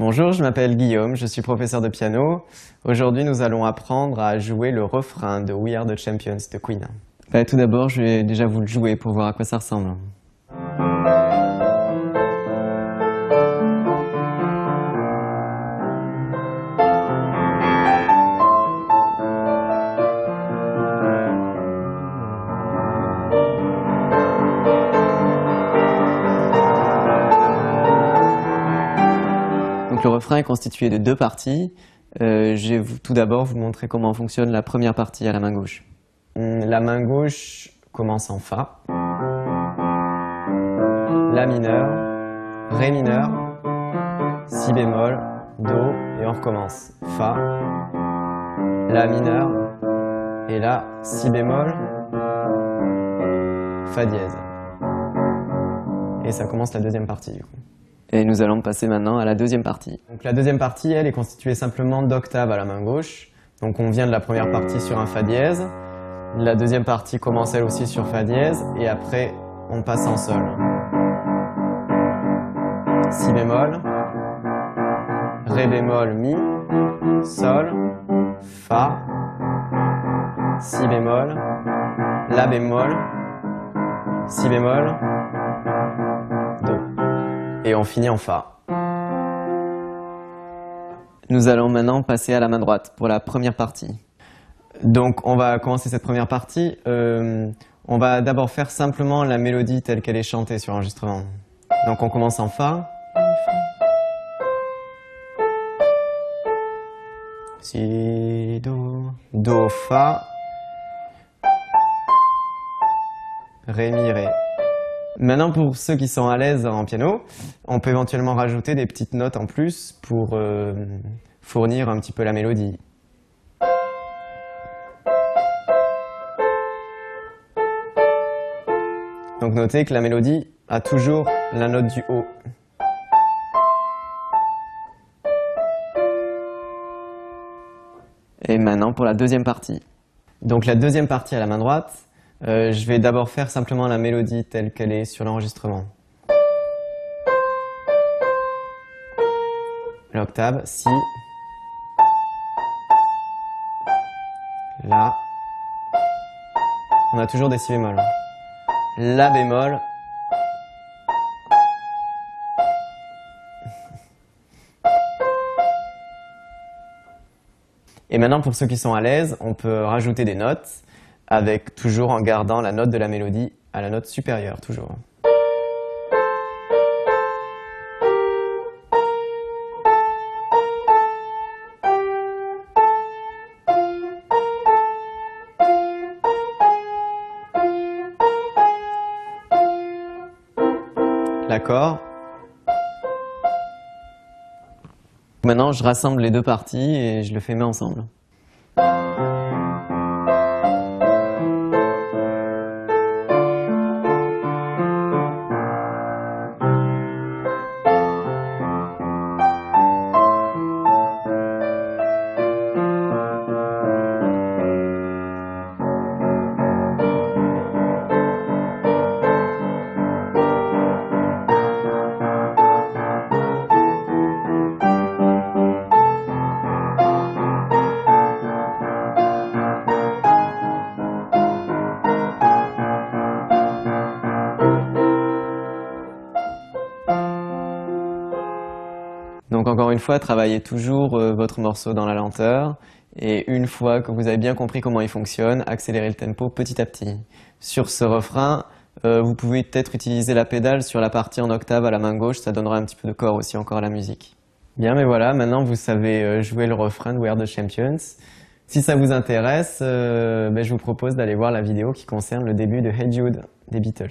Bonjour, je m'appelle Guillaume, je suis professeur de piano. Aujourd'hui, nous allons apprendre à jouer le refrain de We Are the Champions de Queen. Tout d'abord, je vais déjà vous le jouer pour voir à quoi ça ressemble. Donc le refrain est constitué de deux parties. Je vais tout d'abord vous montrer comment fonctionne la première partie à la main gauche. La main gauche commence en Fa, La mineur, Ré mineur, Si bémol, Do, et on recommence. Fa, La mineur, et là, Si bémol, Fa dièse. Et ça commence la deuxième partie du coup. Et nous allons passer maintenant à la deuxième partie. Donc la deuxième partie, elle est constituée simplement d'octaves à la main gauche. Donc on vient de la première partie sur un Fa dièse. La deuxième partie commence elle aussi sur Fa dièse. Et après, on passe en Sol. Si bémol, Ré bémol, Mi, Sol, Fa, Si bémol, La bémol, Si bémol, Do. Et on finit en Fa. Nous allons maintenant passer à la main droite pour la première partie. Donc on va commencer cette première partie. On va d'abord faire simplement la mélodie telle qu'elle est chantée sur l'enregistrement. Donc on commence en Fa. Si, Do, Do, Fa, Ré, Mi, Ré. Maintenant, pour ceux qui sont à l'aise en piano, on peut éventuellement rajouter des petites notes en plus pour fournir un petit peu la mélodie. Donc notez que la mélodie a toujours la note du haut. Et maintenant pour la deuxième partie. Donc la deuxième partie à la main droite, je vais d'abord faire simplement la mélodie telle qu'elle est sur l'enregistrement. L'octave, Si, La, on a toujours des Si bémol. La bémol, et maintenant pour ceux qui sont à l'aise, on peut rajouter des notes, avec toujours en gardant la note de la mélodie à la note supérieure, toujours. L'accord. Maintenant, je rassemble les deux parties et je le fais mettre ensemble. Donc encore une fois, travaillez toujours votre morceau dans la lenteur et une fois que vous avez bien compris comment il fonctionne, accélérez le tempo petit à petit. Sur ce refrain, vous pouvez peut-être utiliser la pédale sur la partie en octave à la main gauche, ça donnera un petit peu de corps aussi encore à la musique. Bien, mais voilà, maintenant vous savez jouer le refrain de We Are the Champions. Si ça vous intéresse, je vous propose d'aller voir la vidéo qui concerne le début de Hey Jude des Beatles.